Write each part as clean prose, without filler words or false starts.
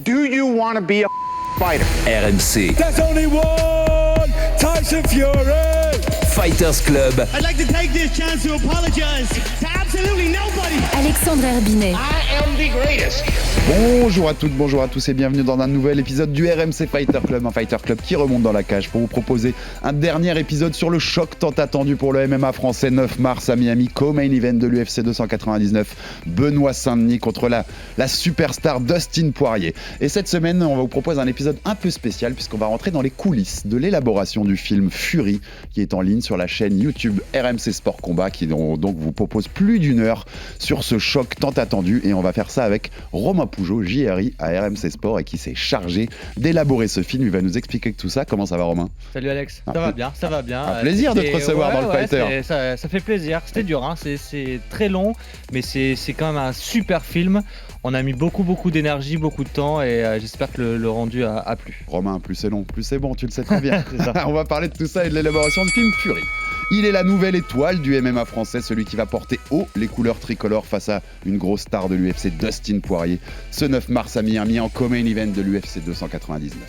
Do you want to be a fighter? RMC. There's only one Tyson Fury. Fighters Club. I'd like to take this chance to apologize to absolutely nobody. Alexandre Herbinet. I am the greatest. Bonjour à toutes, bonjour à tous et bienvenue dans un nouvel épisode du RMC Fighter Club, un Fighter Club qui remonte dans la cage pour vous proposer un dernier épisode sur le choc tant attendu pour le MMA français 9 mars à Miami, co-main event de l'UFC 299, Benoît Saint-Denis contre la superstar Dustin Poirier. Et cette semaine, on va vous proposer un épisode un peu spécial puisqu'on va rentrer dans les coulisses de l'élaboration du film Fury qui est en ligne sur la chaîne YouTube RMC Sport Combat qui donc vous propose plus d'une heure sur ce choc tant attendu et on va faire ça avec Romain Pougeot, JRI à RMC Sport et qui s'est chargé d'élaborer ce film. Il va nous expliquer tout ça. Comment ça va, Romain ? Salut Alex, ça va bien, ça va bien. Un plaisir de te recevoir dans le Fighter. Ça fait plaisir, c'était dur, hein. C'est très long, mais c'est quand même un super film. On a mis beaucoup d'énergie, beaucoup de temps et j'espère que le rendu a plu. Romain, plus c'est long, plus c'est bon, tu le sais très bien. On va parler de tout ça et de l'élaboration du film Fury. Il est la nouvelle étoile du MMA français, celui qui va porter haut les couleurs tricolores face à une grosse star de l'UFC, Dustin Poirier, ce 9 mars à Miami en co-main event de l'UFC 299.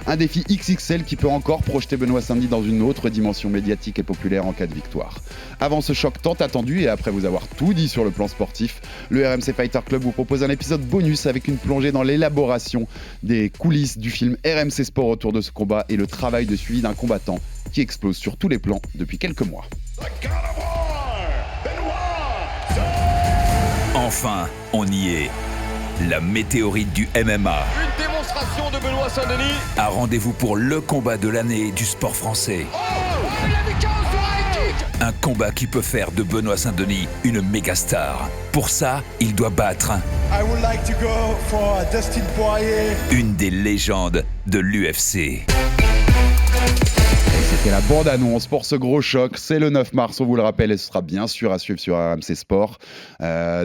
Un défi XXL qui peut encore projeter Benoît Saint-Denis dans une autre dimension médiatique et populaire en cas de victoire. Avant ce choc tant attendu et après vous avoir tout dit sur le plan sportif, le RMC Fighter Club vous propose un épisode bonus avec une plongée dans l'élaboration des coulisses du film RMC Sport autour de ce combat et le travail de suivi d'un combattant qui explose sur tous les plans depuis quelques mois. Enfin, on y est. La météorite du MMA. Une démonstration de Benoît Saint-Denis. A rendez-vous pour le combat de l'année du sport français. Il a mis 15 sur high kick. Un combat qui peut faire de Benoît Saint-Denis une méga star. Pour ça, il doit battre I would like to go for Dustin Poirier. une des légendes de l'UFC. C'était la bande-annonce pour ce gros choc. C'est le 9 mars, on vous le rappelle, et ce sera bien sûr à suivre sur RMC Sport.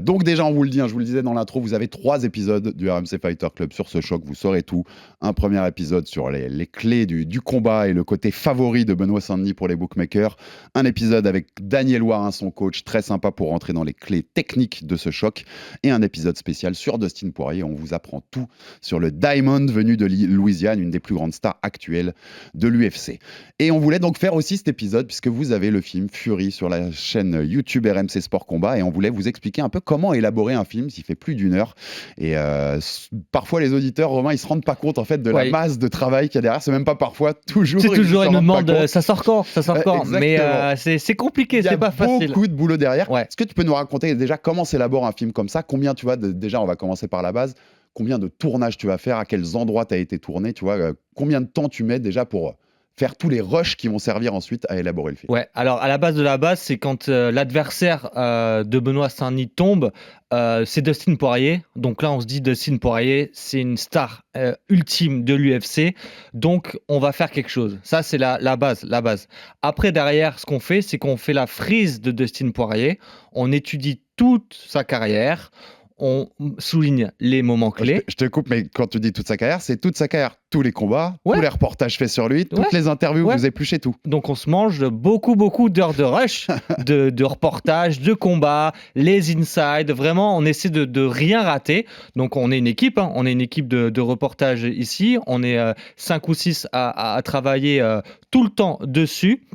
Donc déjà, on vous le dit, je vous le disais dans l'intro, vous avez 3 épisodes du RMC Fighter Club sur ce choc. Vous saurez tout. Un premier épisode sur les clés du combat et le côté favori de Benoît Saint-Denis pour les bookmakers. Un épisode avec Daniel Warin, son coach, très sympa pour rentrer dans les clés techniques de ce choc. Et un épisode spécial sur Dustin Poirier. On vous apprend tout sur le Diamond venu de Louisiane, une des plus grandes stars actuelles de l'UFC. Et on voulait donc faire aussi cet épisode puisque vous avez le film Fury sur la chaîne YouTube RMC Sport Combat et on voulait vous expliquer un peu comment élaborer un film s'il fait plus d'une heure. Et parfois les auditeurs, Romain, ils se rendent pas compte en fait de la masse de travail qu'il y a derrière. C'est même pas parfois toujours. C'est toujours ils une s'en rendent demande. pas Ça sort quand Mais c'est compliqué, c'est pas facile. Il y a beaucoup de boulot derrière. Ouais. Est-ce que tu peux nous raconter déjà comment s'élabore un film comme ça ? Combien tu vois déjà, on va commencer par la base. Combien de tournages tu vas faire ? À quels endroits tu as été tourné ? Tu vois, combien de temps tu mets déjà pour faire tous les rushs qui vont servir ensuite à élaborer le film. Ouais, alors à la base de la base, c'est quand l'adversaire de Benoît Saint-Denis tombe, c'est Dustin Poirier. Donc là, on se dit Dustin Poirier, c'est une star ultime de l'UFC. Donc on va faire quelque chose. Ça, c'est la base. Après, derrière, ce qu'on fait, c'est qu'on fait la frise de Dustin Poirier. On étudie toute sa carrière. On souligne les moments clés. Je te coupe, mais quand tu dis toute sa carrière, c'est toute sa carrière. Tous les combats, tous les reportages faits sur lui, toutes les interviews, vous épluchez tout. Donc on se mange beaucoup d'heures de rush, de reportages, de combats, les insides. Vraiment, on essaie de rien rater. Donc on est une équipe, on est une équipe de reportage ici. On est 5 ou 6 à travailler tout le temps dessus.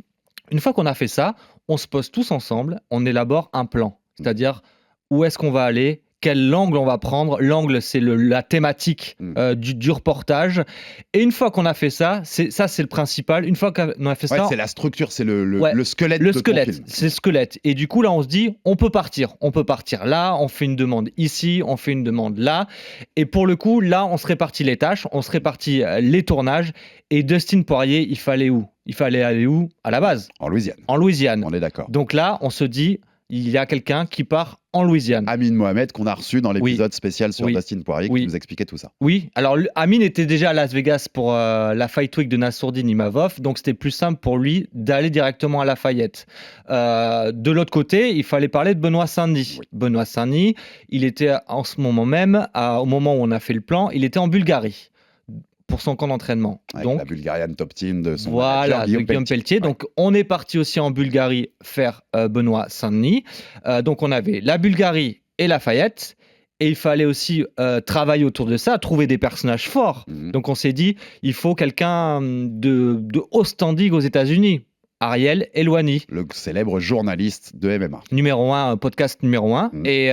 Une fois qu'on a fait ça, on se pose tous ensemble, on élabore un plan. C'est-à-dire, où est-ce qu'on va aller ? Quel angle on va prendre ? L'angle, c'est la thématique du reportage. Et une fois qu'on a fait ça, c'est le principal. Une fois qu'on a fait ça... c'est la structure, c'est le squelette le de squelette, ton film. c'est le squelette. Et du coup, là, on se dit, on peut partir. On peut partir là, on fait une demande ici, on fait une demande là. Et pour le coup, là, on se répartit les tâches, on se répartit les tournages. Et Dustin Poirier, il fallait où ? Il fallait aller où ? À la base. En Louisiane. En Louisiane. On est d'accord. Donc là, on se dit... Il y a quelqu'un qui part en Louisiane. Amin Mohamed, qu'on a reçu dans l'épisode spécial sur Dustin Poirier, qui nous expliquait tout ça. Oui, alors Amin était déjà à Las Vegas pour la Fight Week de Nassourdine Imavov, donc c'était plus simple pour lui d'aller directement à Lafayette. De l'autre côté, il fallait parler de Benoît Saint-Denis. Oui. Benoît Saint-Denis, il était en ce moment même, au moment où on a fait le plan, il était en Bulgarie pour son camp d'entraînement. Avec donc, la Bulgarian Top Team de son manager, Guillaume Pelletier. Donc, on est parti aussi en Bulgarie faire Benoît Saint-Denis. Donc, on avait la Bulgarie et Lafayette. et il fallait aussi travailler autour de ça, trouver des personnages forts. Donc on s'est dit, il faut quelqu'un de haut standing aux États-Unis. Ariel Helwani. Le célèbre journaliste de MMA. Numéro 1, podcast numéro 1. Et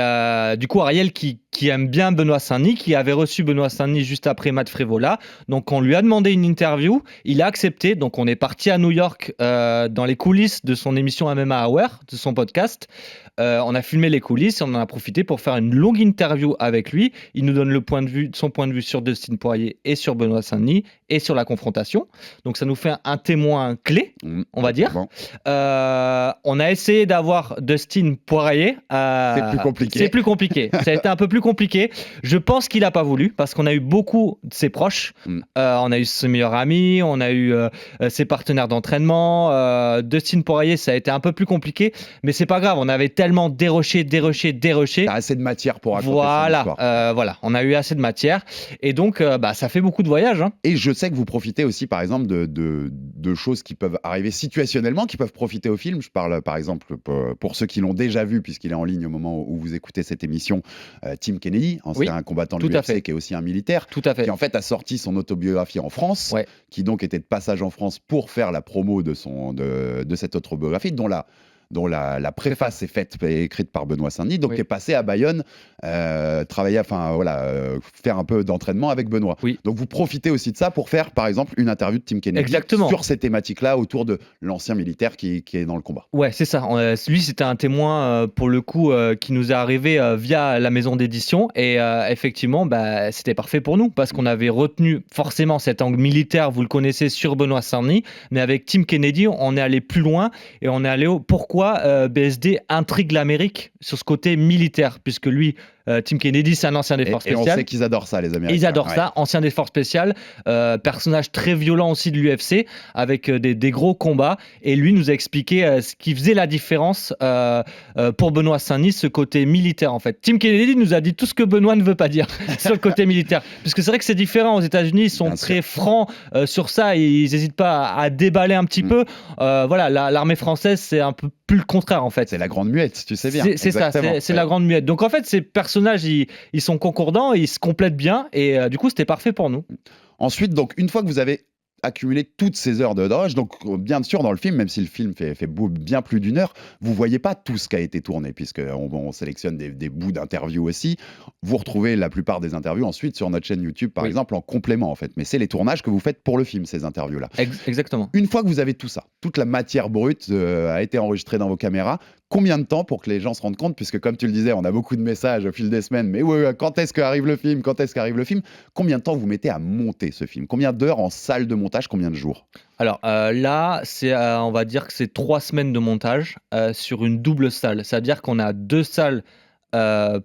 du coup, Ariel qui aime bien Benoît Saint-Denis, qui avait reçu Benoît Saint-Denis juste après Matt Frévola. Donc on lui a demandé une interview, il a accepté. Donc on est parti à New York dans les coulisses de son émission MMA Hour, de son podcast. On a filmé les coulisses et on en a profité pour faire une longue interview avec lui. Il nous donne son point de vue sur Dustin Poirier et sur Benoît Saint-Denis et sur la confrontation. Donc ça nous fait un témoin clé, on va dire. Bon. On a essayé d'avoir Dustin Poirier. C'est plus compliqué. Ça a été un peu plus compliqué. Je pense qu'il n'a pas voulu parce qu'on a eu beaucoup de ses proches. On a eu ses meilleurs amis, on a eu ses partenaires d'entraînement. Dustin Poirier, ça a été un peu plus compliqué, mais c'est pas grave. On avait tellement déroché. T'as assez de matière pour raconter son histoire. Voilà, on a eu assez de matière et donc ça fait beaucoup de voyages. Hein. Et je sais que vous profitez aussi, par exemple, de choses qui peuvent arriver situationnellement, qui peuvent profiter au film. Je parle, par exemple, pour ceux qui l'ont déjà vu, puisqu'il est en ligne au moment où vous écoutez cette émission, Tim Kennedy, ancien combattant de l'UFC, qui est aussi un militaire, qui en fait a sorti son autobiographie en France, qui donc était de passage en France pour faire la promo de cette autobiographie, dont la préface est faite et écrite par Benoît Saint-Denis, donc qui est passé à Bayonne travailler, faire un peu d'entraînement avec Benoît. Donc vous profitez aussi de ça pour faire, par exemple, une interview de Tim Kennedy sur ces thématiques-là autour de l'ancien militaire qui est dans le combat. Ouais, c'est ça. Lui, c'était un témoin, pour le coup, qui nous est arrivé via la maison d'édition et effectivement, c'était parfait pour nous parce qu'on avait retenu forcément cet angle militaire, vous le connaissez, sur Benoît Saint-Denis, mais avec Tim Kennedy, on est allé plus loin et on est allé au pourquoi BSD intrigue l'Amérique sur ce côté militaire, puisque lui, Tim Kennedy, c'est un ancien des forces spéciales. Et on sait qu'ils adorent ça, les Américains. Ils adorent ça, ancien des forces spéciales, personnage très violent aussi de l'UFC, avec des gros combats. Et lui nous a expliqué ce qui faisait la différence pour Benoît Saint-Denis, ce côté militaire en fait. Tim Kennedy nous a dit tout ce que Benoît ne veut pas dire sur le côté militaire. Puisque c'est vrai que c'est différent aux États-Unis, ils sont très francs sur ça, ils n'hésitent pas à déballer un petit peu. L'armée française, c'est un peu plus le contraire en fait. C'est la grande muette, tu sais bien. C'est ça, c'est la grande muette. Donc en fait, ces personnages, ils sont concordants, ils se complètent bien et du coup, c'était parfait pour nous. Ensuite, donc, une fois que vous avez accumuler toutes ces heures de rush. Donc, bien sûr, dans le film, même si le film fait bien plus d'1 heure, vous voyez pas tout ce qui a été tourné, puisqu'on sélectionne des bouts d'interviews aussi. Vous retrouvez la plupart des interviews ensuite sur notre chaîne YouTube, par exemple, en complément, en fait. Mais c'est les tournages que vous faites pour le film, ces interviews-là. Exactement. Une fois que vous avez tout ça, toute la matière brute a été enregistrée dans vos caméras, combien de temps pour que les gens se rendent compte, puisque comme tu le disais, on a beaucoup de messages au fil des semaines, mais quand est-ce qu'arrive le film ? Combien de temps vous mettez à monter ce film ? Combien d'heures en salle de montage ? Combien de jours ? Alors là, on va dire que c'est 3 semaines de montage sur une double salle. C'est-à-dire qu'on a 2 salles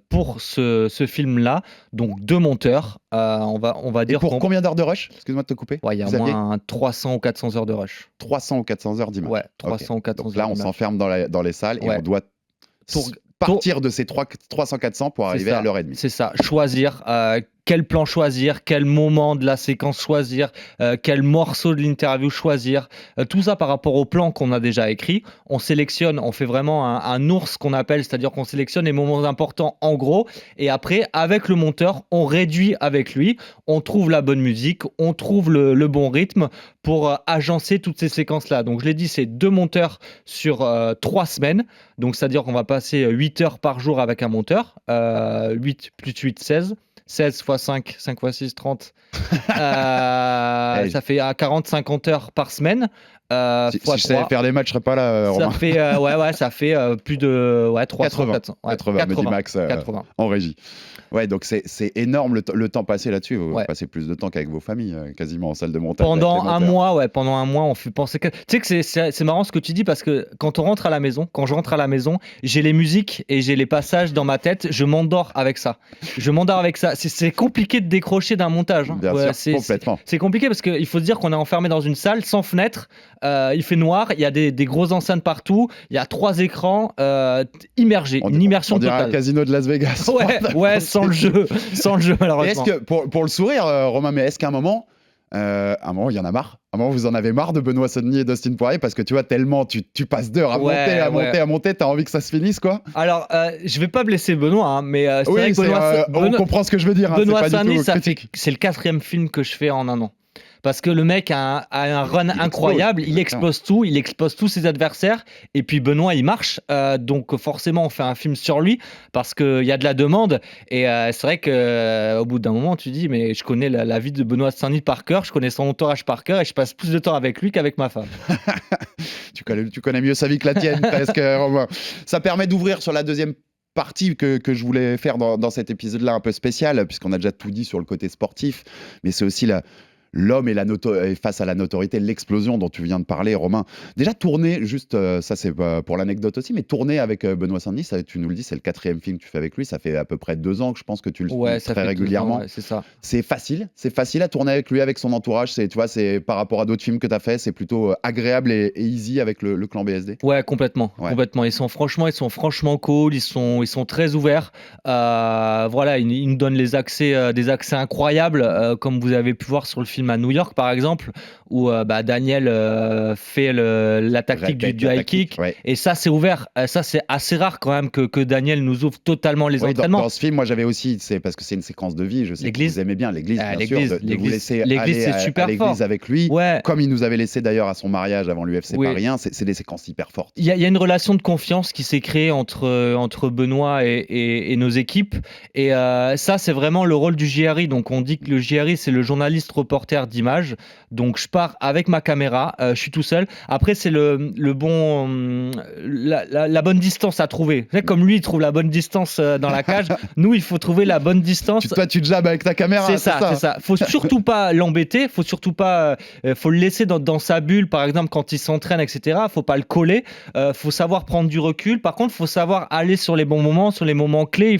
pour ce film-là, donc 2 monteurs. On va dire. Et pour combien d'heures de rush ? Excuse-moi de te couper. Il y a au moins 300 ou 400 heures de rush. 300 ou 400 heures d'image. Ouais, 300 ou 400 donc là, on s'enferme dans les salles et on doit partir de ces 300-400 pour arriver à l'heure et demie. C'est ça, choisir quel plan choisir, quel moment de la séquence choisir, quel morceau de l'interview choisir, tout ça par rapport au plan qu'on a déjà écrit. On sélectionne, on fait vraiment un ours qu'on appelle, c'est-à-dire qu'on sélectionne les moments importants en gros, et après, avec le monteur, on réduit avec lui, on trouve la bonne musique, on trouve le bon rythme pour agencer toutes ces séquences-là. Donc je l'ai dit, c'est 2 monteurs sur 3 semaines, donc c'est-à-dire qu'on va passer 8 heures par jour avec un monteur, 8 plus 8, 16. 16 x 5, 5 x 6, 30. Ça fait 40-50 heures par semaine. Si je savais faire des matchs, je serais pas là, Romain. Ça fait plus de 300, 400. 80, me dit Max, 80. En régie. Ouais, donc c'est énorme le temps passé là-dessus. Vous passez plus de temps qu'avec vos familles, quasiment en salle de montage. Pendant un mois, on fait penser que... Tu sais que c'est marrant ce que tu dis, parce que quand je rentre à la maison, j'ai les musiques et j'ai les passages dans ma tête, je m'endors avec ça. C'est compliqué de décrocher d'un montage. Hein. Bien sûr, complètement. C'est compliqué parce qu'il faut se dire qu'on est enfermé dans une salle sans fenêtre, il fait noir, il y a des grosses enceintes partout, il y a 3 écrans immergés, une immersion totale. On dirait un casino de Las Vegas. Ouais, sans le jeu malheureusement. Est-ce que, pour le sourire, Romain, mais est-ce qu'à un moment, À un moment, il y en a marre. À un moment, vous en avez marre de Benoît Saint-Denis et Dustin Poirier parce que tu vois, tellement tu passes d'heures à monter, t'as envie que ça se finisse, quoi. Alors, je vais pas blesser Benoît, hein, mais c'est vrai que on comprend ce que je veux dire. Benoît c'est pas Saint-Denis, du tout critique. c'est le 4e film que je fais en un an. Parce que le mec a un run incroyable, il explose tous ses adversaires, et puis Benoît il marche, donc forcément on fait un film sur lui parce qu'il y a de la demande, et c'est vrai qu'au bout d'un moment tu dis mais je connais la vie de Benoît Saint-Denis par cœur, je connais son entourage par cœur, et je passe plus de temps avec lui qu'avec ma femme. Tu connais mieux sa vie que la tienne, presque, Romain. Ça permet d'ouvrir sur la deuxième partie que je voulais faire dans cet épisode-là un peu spécial, puisqu'on a déjà tout dit sur le côté sportif, mais c'est aussi l'homme et face à la notoriété, l'explosion dont tu viens de parler, Romain. Déjà, tourner, juste, ça c'est pour l'anecdote aussi, mais tourner avec Benoît Saint-Denis, tu nous le dis, c'est le 4e film que tu fais avec lui, ça fait à peu près 2 ans que je pense que tu le suis très régulièrement. C'est ça. C'est facile à tourner avec lui, avec son entourage, tu vois, c'est par rapport à d'autres films que tu as fait, c'est plutôt agréable et easy avec le clan BSD. Ouais, complètement. Ils sont franchement cool, ils sont très ouverts. Voilà, ils nous donnent des accès incroyables, comme vous avez pu voir sur le film à New York par exemple, où Daniel fait la tactique du high kick, et ça c'est ouvert, ça c'est assez rare quand même que Daniel nous ouvre totalement les entraînements. Dans ce film, moi j'avais aussi, c'est parce que c'est une séquence de vie, je sais que vous aimez bien l'église, bien sûr, de vous laisser aller à l'église avec lui, comme il nous avait laissé d'ailleurs à son mariage avant l'UFC Paris 1, c'est des séquences hyper fortes. Il y a une relation de confiance qui s'est créée entre Benoît et nos équipes, et ça c'est vraiment le rôle du JRI. Donc on dit que le JRI c'est le journaliste reporter d'image, donc je pars avec ma caméra, je suis tout seul. Après c'est la bonne distance à trouver. Comme lui il trouve la bonne distance dans la cage, nous il faut trouver la bonne distance. Toi tu jabs avec ta caméra. C'est ça. Faut surtout pas l'embêter, faut le laisser dans sa bulle, par exemple quand il s'entraîne, etc. Faut pas le coller, faut savoir prendre du recul. Par contre faut savoir aller sur les bons moments, sur les moments clés.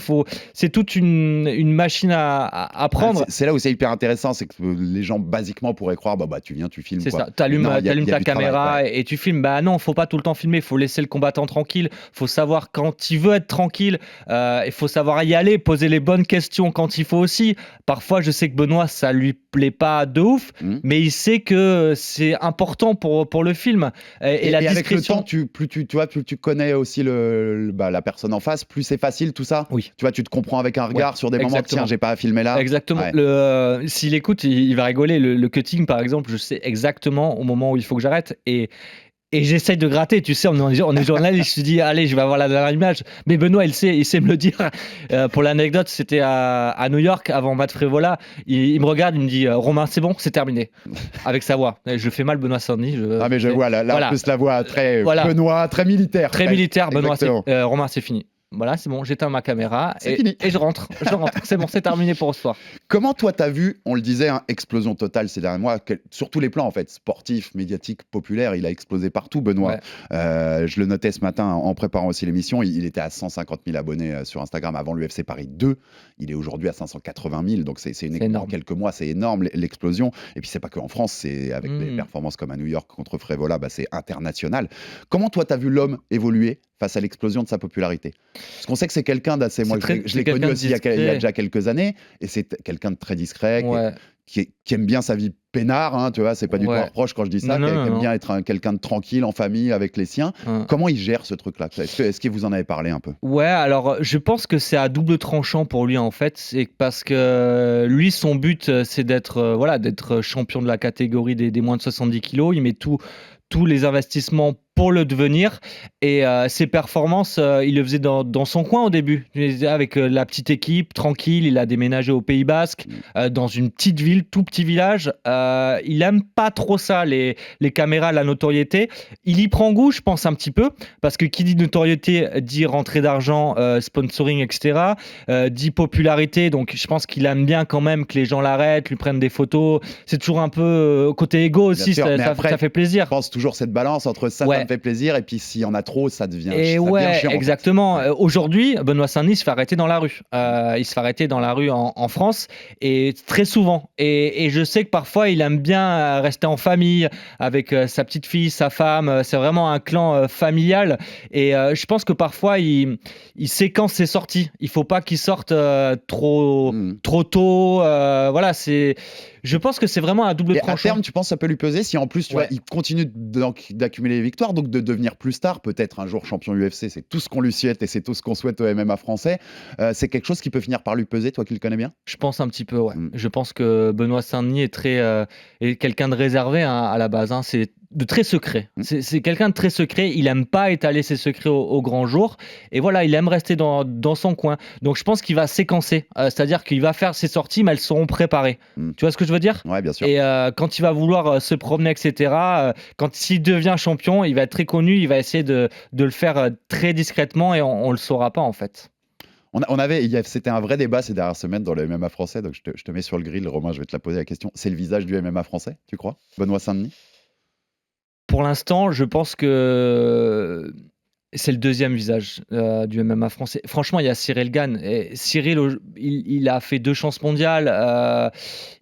C'est toute une machine à prendre. C'est là où c'est hyper intéressant, c'est que les gens basiquement pourraient croire tu viens, tu filmes. C'est ça, t'allumes ta caméra et tu filmes. Non, faut pas tout le temps filmer, faut laisser le combattant tranquille, faut savoir quand il veut être tranquille, il faut savoir y aller, poser les bonnes questions quand il faut aussi. Parfois je sais que Benoît ça lui plaît pas de ouf, mais il sait que c'est important pour le film, et la discrétion. Avec le temps, plus tu connais aussi la personne en face, plus c'est facile tout ça. Oui. Tu vois, tu te comprends avec un regard sur des moments, tiens, j'ai pas à filmer là. Exactement. S'il écoute, il va rigoler. Le cutting, par exemple, je sais exactement au moment où il faut que j'arrête, et j'essaye de gratter, tu sais, on est journaliste, je me dis, allez, je vais avoir la dernière image. Mais Benoît, il sait me le dire. Pour l'anecdote, c'était à New York, avant Matt Frevola. Il me regarde, il me dit, Romain, c'est bon, c'est terminé. Avec sa voix. Je fais mal, Benoît Saint-Denis. Mais je vois, là, en plus, la voix très Benoît, très militaire. Très militaire, Benoît, Romain, c'est fini. Voilà, c'est bon, j'éteins ma caméra et je rentre. C'est bon, c'est terminé pour ce soir. Comment toi t'as vu, on le disait, explosion totale ces derniers mois, sur tous les plans en fait, sportif, médiatique, populaire, il a explosé partout, Benoît. Je le notais ce matin en préparant aussi l'émission, il était à 150 000 abonnés sur Instagram avant l'UFC Paris 2, il est aujourd'hui à 580 000, donc c'est énorme. En quelques mois, c'est énorme l'explosion. Et puis c'est pas qu'en France, c'est avec des performances comme à New York contre Frevola, c'est international. Comment toi t'as vu l'homme évoluer face à l'explosion de sa popularité? Parce qu'on sait que c'est quelqu'un d'assez... Moi, je l'ai connu aussi il y a déjà quelques années, et c'est quelqu'un de très discret, qui aime bien sa vie peinard, tu vois, c'est pas du tout un reproche quand je dis ça, qui aime bien être quelqu'un de tranquille, en famille, avec les siens. Comment il gère ce truc-là? Est-ce que vous en avez parlé un peu? Ouais, alors je pense que c'est à double tranchant pour lui en fait, c'est parce que lui, son but, c'est d'être champion de la catégorie des moins de 70 kilos, il met tous les investissements pour le devenir, et ses performances, il le faisait dans son coin au début, avec la petite équipe, tranquille. Il a déménagé au Pays Basque, dans une petite ville, tout petit village. Il aime pas trop ça, les caméras, la notoriété. Il y prend goût, je pense, un petit peu, parce que qui dit notoriété dit rentrée d'argent, sponsoring, etc., dit popularité, donc je pense qu'il aime bien quand même que les gens l'arrêtent, lui prennent des photos. C'est toujours un peu côté égo aussi, ça fait plaisir. Je pense toujours cette balance entre ça me fait plaisir. Et puis s'il y en a trop, ça devient, Et ça devient ouais, chiant, en fait. exactement. Ouais. Aujourd'hui, Benoît Saint-Denis se fait arrêter dans la rue. Il se fait arrêter dans la rue en France et très souvent. Et je sais que parfois, il aime bien rester en famille avec sa petite fille, sa femme. C'est vraiment un clan familial. Et je pense que parfois, il séquence ses sorties. Il faut pas qu'il sorte trop tôt. Voilà, je pense que c'est vraiment un double Et à tranchant. terme, tu penses que ça peut lui peser si en plus, tu vois, il continue d'accumuler les victoires, donc de devenir plus star, peut-être un jour champion UFC, c'est tout ce qu'on lui souhaite et c'est tout ce qu'on souhaite au MMA français. C'est quelque chose qui peut finir par lui peser, toi qui le connais bien? Je pense un petit peu, ouais. Je pense que Benoît Saint-Denis est quelqu'un de réservé à la base. C'est de très secret. C'est quelqu'un de très secret. Il aime pas étaler ses secrets au grand jour. Et voilà, il aime rester dans son coin. Donc je pense qu'il va séquencer. C'est-à-dire qu'il va faire ses sorties, mais elles seront préparées. Tu vois ce que je veux dire? Ouais, bien sûr. Et quand il va vouloir se promener, etc., s'il devient champion, il va être très connu. Il va essayer de le faire très discrètement et on le saura pas en fait. C'était un vrai débat ces dernières semaines dans le MMA français, donc je te mets sur le grill, Romain, je vais te la poser la question. C'est le visage du MMA français, tu crois? Benoît Saint-Denis? Pour l'instant, je pense que c'est le deuxième visage du MMA français. Franchement, il y a Cyril Gane. Et Cyril, il a fait 2 chances mondiales.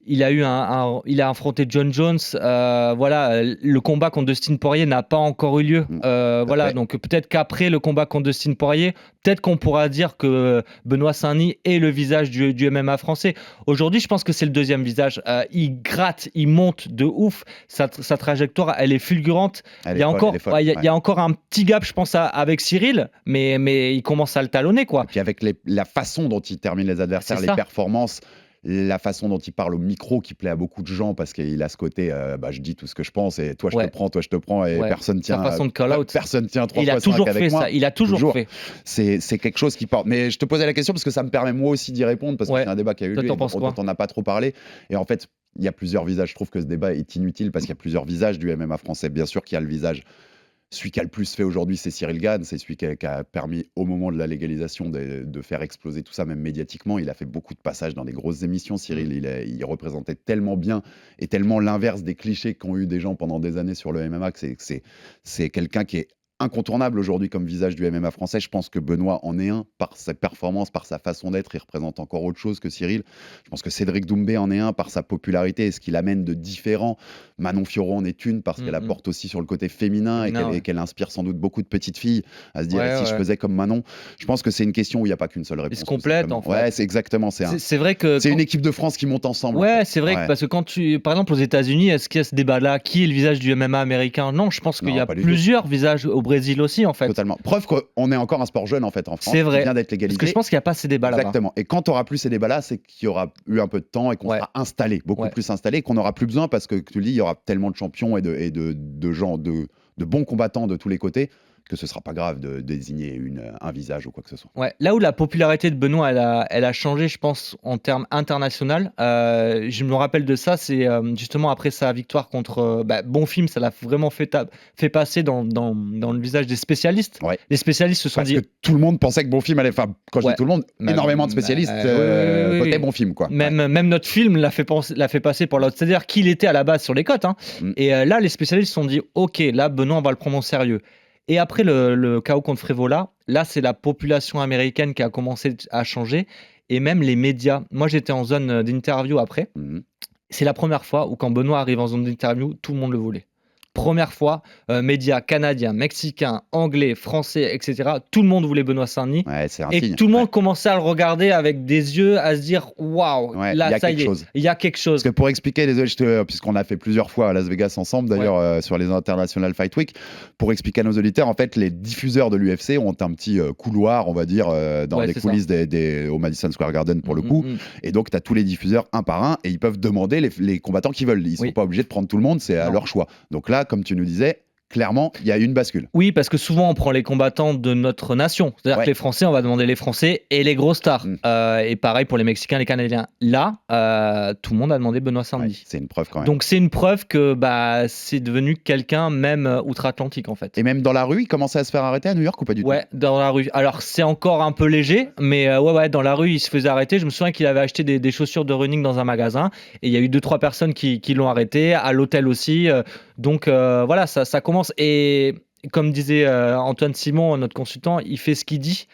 Il a affronté John Jones. Voilà, le combat contre Dustin Poirier n'a pas encore eu lieu. Voilà, donc peut-être qu'après le combat contre Dustin Poirier, peut-être qu'on pourra dire que Benoît Saint-Denis est le visage du MMA français. Aujourd'hui, je pense que c'est le deuxième visage. Il gratte, il monte de ouf. Sa trajectoire, elle est fulgurante. Il y a encore un petit gap, je pense, avec Cyril, mais il commence à le talonner, quoi. Et puis avec la façon dont il termine les adversaires, les performances, la façon dont il parle au micro qui plaît à beaucoup de gens parce qu'il a ce côté je dis tout ce que je pense et toi je te prends et personne tient façon de call out. Personne tient 3 il fois a toujours 5 avec fait moi. Ça, il a toujours fait. C'est quelque chose qui porte. Mais je te posais la question parce que ça me permet moi aussi d'y répondre parce que c'est un débat qui a eu lieu dont on n'a pas trop parlé et en fait il y a plusieurs visages. Je trouve que ce débat est inutile parce qu'il y a plusieurs visages du MMA français. Bien sûr qu'il y a le visage. Celui qui a le plus fait aujourd'hui, c'est Cyril Gane. C'est celui qui a permis, au moment de la légalisation, de faire exploser tout ça, même médiatiquement. Il a fait beaucoup de passages dans des grosses émissions. Cyril, il représentait tellement bien et tellement l'inverse des clichés qu'ont eu des gens pendant des années sur le MMA que c'est quelqu'un qui est incontournable aujourd'hui comme visage du MMA français. Je pense que Benoît en est un par sa performance, par sa façon d'être. Il représente encore autre chose que Cyril. Je pense que Cédric Doumbé en est un par sa popularité et ce qu'il amène de différent. Manon Fiorot en est une parce qu'elle apporte aussi sur le côté féminin et qu'elle inspire sans doute beaucoup de petites filles à se dire si je faisais comme Manon. Je pense que c'est une question où il n'y a pas qu'une seule réponse. Ils se complètent en fait. Ouais, c'est exactement. C'est vrai que c'est une équipe de France qui monte ensemble. Ouais, en fait. c'est vrai que parce que quand par exemple aux États-Unis, est-ce qu'il y a ce débat-là? Qui est le visage du MMA américain? Non, je pense qu'il y a plusieurs visages au Brésil aussi en fait. Totalement. Preuve qu'on est encore un sport jeune en fait en France. C'est vrai. Il vient d'être légalisé. Parce que je pense qu'il n'y a pas ces débats-là. Exactement. Et quand tu n'auras plus ces débats-là, c'est qu'il y aura eu un peu de temps et qu'on sera installé, beaucoup plus installé, et qu'on n'aura plus besoin parce que tu le dis, il y aura tellement de champions et de gens, de bons combattants de tous les côtés que ce sera pas grave de désigner un visage ou quoi que ce soit. Ouais. Là où la popularité de Benoît, elle a changé, je pense, en termes international. Je me rappelle de ça, c'est justement après sa victoire contre Bonfim, ça l'a vraiment fait passer dans le visage des spécialistes. Ouais. Les spécialistes se sont dit... Parce que tout le monde pensait que Bonfim allait... Enfin, quand je dis tout le monde, énormément de spécialistes votaient Bonfim, quoi. Même notre film l'a fait passer pour l'autre. C'est-à-dire qu'il était à la base sur les cotes. Hein. Et là, les spécialistes se sont dit, OK, là, Benoît, on va le prendre au sérieux. Et après le KO contre Frévola, là, c'est la population américaine qui a commencé à changer et même les médias. Moi, j'étais en zone d'interview après. C'est la première fois où quand Benoît arrive en zone d'interview, tout le monde le voulait. Première fois, médias canadiens, mexicains, anglais, français, etc. Tout le monde voulait Benoît Saint-Denis. Ouais, c'est un et signe. Tout le monde commençait à le regarder avec des yeux, à se dire waouh, là, ça y est, il y a quelque chose. Parce que pour expliquer, puisqu'on a fait plusieurs fois à Las Vegas ensemble, d'ailleurs, sur les International Fight Week, pour expliquer à nos auditeurs, en fait, les diffuseurs de l'UFC ont un petit couloir, on va dire, dans les coulisses au Madison Square Garden pour le coup. Et donc, tu as tous les diffuseurs un par un et ils peuvent demander les combattants qu'ils veulent. Ils ne sont pas obligés de prendre tout le monde, c'est à leur choix. Donc là, comme tu nous disais, clairement, il y a une bascule. Oui, parce que souvent, on prend les combattants de notre nation. C'est-à-dire que les Français, on va demander les Français et les grosses stars. Et pareil pour les Mexicains, les Canadiens. Là, tout le monde a demandé Benoît Saint-Denis. C'est une preuve quand même. Donc, c'est une preuve que c'est devenu quelqu'un, même outre-Atlantique, en fait. Et même dans la rue, il commençait à se faire arrêter à New York ou pas du tout? Ouais, dans la rue. Alors, c'est encore un peu léger, mais dans la rue, il se faisait arrêter. Je me souviens qu'il avait acheté des chaussures de running dans un magasin. Et il y a eu 2-3 personnes qui l'ont arrêté, à l'hôtel aussi. Donc, voilà, ça commence. Et comme disait Antoine Simon, notre consultant, il fait ce qu'il dit.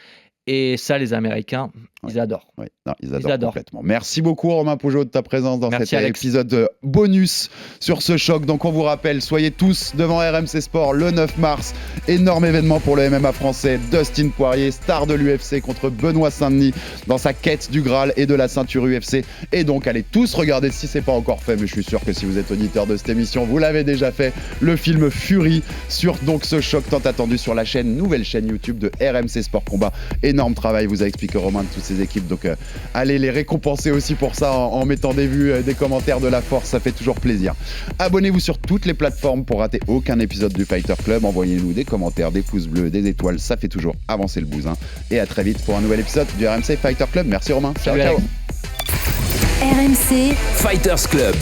Et ça, les Américains, ils adorent. Oui, non, ils adorent complètement. Merci beaucoup Romain Pougeot de ta présence dans cet épisode bonus sur ce choc. Donc on vous rappelle, soyez tous devant RMC Sport le 9 mars. Énorme événement pour le MMA français. Dustin Poirier, star de l'UFC contre Benoît Saint-Denis dans sa quête du Graal et de la ceinture UFC. Et donc allez tous regarder si c'est pas encore fait, mais je suis sûr que si vous êtes auditeur de cette émission, vous l'avez déjà fait, le film Fury sur donc ce choc tant attendu sur la nouvelle chaîne YouTube de RMC Sport Combat. Énorme travail, vous a expliqué Romain de toutes ces équipes, donc allez les récompenser aussi pour ça en mettant des vues, des commentaires, de la force, ça fait toujours plaisir. Abonnez-vous sur toutes les plateformes pour rater aucun épisode du Fighter Club, envoyez-nous des commentaires, des pouces bleus, des étoiles, ça fait toujours avancer le bousin. Et à très vite pour un nouvel épisode du RMC Fighter Club. Merci Romain. Ciao. RMC Fighters Club.